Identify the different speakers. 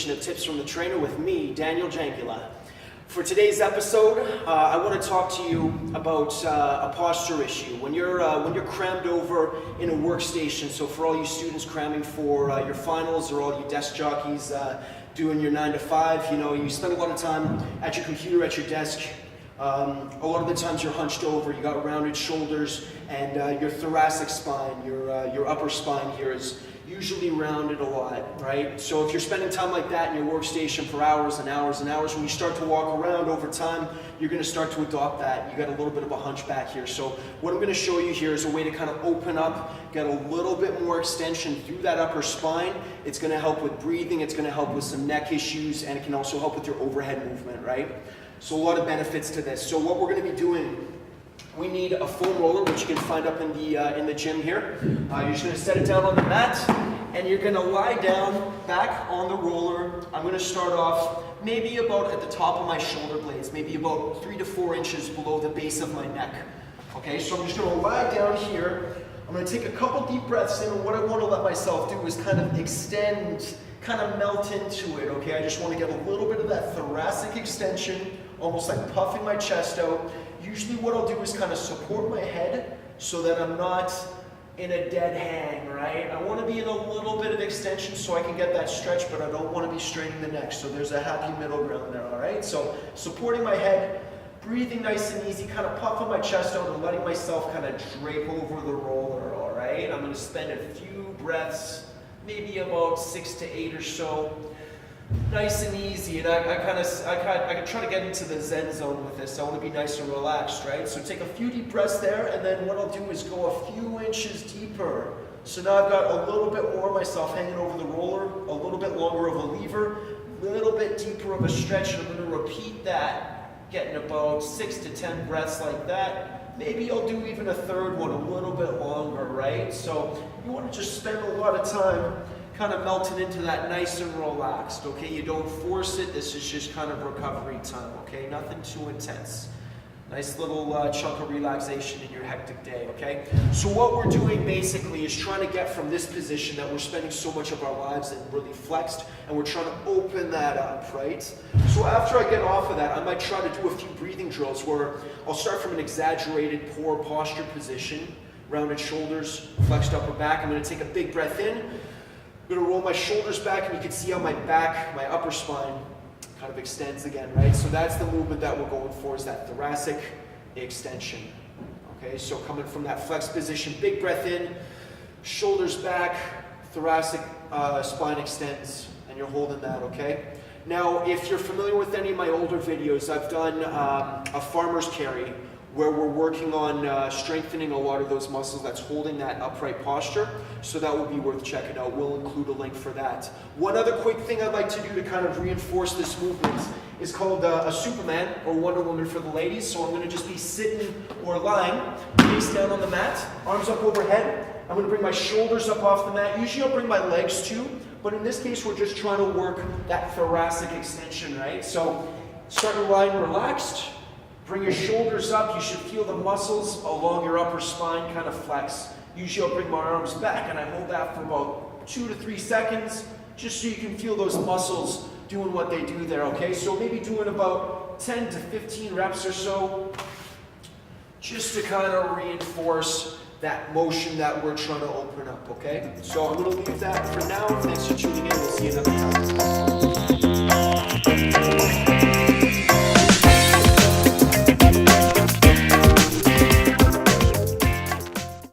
Speaker 1: Of Tips from the Trainer with me, Daniel Jankula. For today's episode, I want to talk to you about a posture issue. When you're crammed over in a workstation, so for all you students cramming for your finals or all you desk jockeys doing your 9 to 5, you know, you spend a lot of time at your computer, at your desk. A lot of the times you're hunched over, you got rounded shoulders, and your thoracic spine, your upper spine here is usually rounded a lot, right? So if you're spending time like that in your workstation for hours and hours and hours, when you start to walk around over time, you're going to start to adopt that. You got a little bit of a hunchback here. So what I'm going to show you here is a way to kind of open up, get a little bit more extension through that upper spine. It's going to help with breathing, it's going to help with some neck issues, and it can also help with your overhead movement, right? So a lot of benefits to this. So what we're going to be doing, we need a foam roller, which you can find up in the gym here. You're just going to set it down on the mat, and you're going to lie down back on the roller. I'm going to start off maybe about at the top of my shoulder blades, maybe about 3 to 4 inches below the base of my neck. Okay, so I'm just going to lie down here. I'm going to take a couple deep breaths in, and what I want to let myself do is kind of extend, kind of melt into it, okay? I just want to get a little bit of that thoracic extension, almost like puffing my chest out. Usually what I'll do is kind of support my head so that I'm not in a dead hang, right? I want to be in a little bit of extension so I can get that stretch, but I don't want to be straining the neck. So there's a happy middle ground there, all right? So supporting my head, breathing nice and easy, kind of puffing my chest out and letting myself kind of drape over the roller, all right? I'm going to spend a few breaths, maybe about 6 to 8 or so. Nice and easy, and I can try to get into the Zen zone with this. I want to be nice and relaxed, right? So take a few deep breaths there, and then what I'll do is go a few inches deeper. So now I've got a little bit more of myself hanging over the roller, a little bit longer of a lever, a little bit deeper of a stretch, and I'm going to repeat that, getting about 6 to 10 breaths like that. Maybe I'll do even a third one, a little bit longer, right? So you want to just spend a lot of time kind of melting into that nice and relaxed, okay? You don't force it. This is just kind of recovery time, okay? Nothing too intense. Nice little chunk of relaxation in your hectic day, okay? So what we're doing basically is trying to get from this position that we're spending so much of our lives in really flexed, and we're trying to open that up, right? So after I get off of that, I might try to do a few breathing drills where I'll start from an exaggerated poor posture position, rounded shoulders, flexed upper back. I'm going to take a big breath in. I'm going to roll my shoulders back, and you can see how my back, my upper spine kind of extends again, right? So that's the movement that we're going for, is that thoracic extension. Okay, so coming from that flexed position, big breath in, shoulders back, thoracic spine extends, and you're holding that, okay? Now, if you're familiar with any of my older videos, I've done a farmer's carry where we're working on strengthening a lot of those muscles that's holding that upright posture. So that will be worth checking out. We'll include a link for that. One other quick thing I'd like to do to kind of reinforce this movement is called a Superman or Wonder Woman for the ladies. So I'm going to just be sitting or lying, face down on the mat, arms up overhead. I'm going to bring my shoulders up off the mat. Usually I'll bring my legs too, but in this case we're just trying to work that thoracic extension, right? So starting lying relaxed. Bring your shoulders up. You should feel the muscles along your upper spine kind of flex. Usually I'll bring my arms back and I hold that for about 2 to 3 seconds, just so you can feel those muscles doing what they do there, okay? So maybe doing about 10 to 15 reps or so, just to kind of reinforce that motion that we're trying to open up, okay? So I'm going to leave that for now. Thanks for tuning in. We'll see you another time.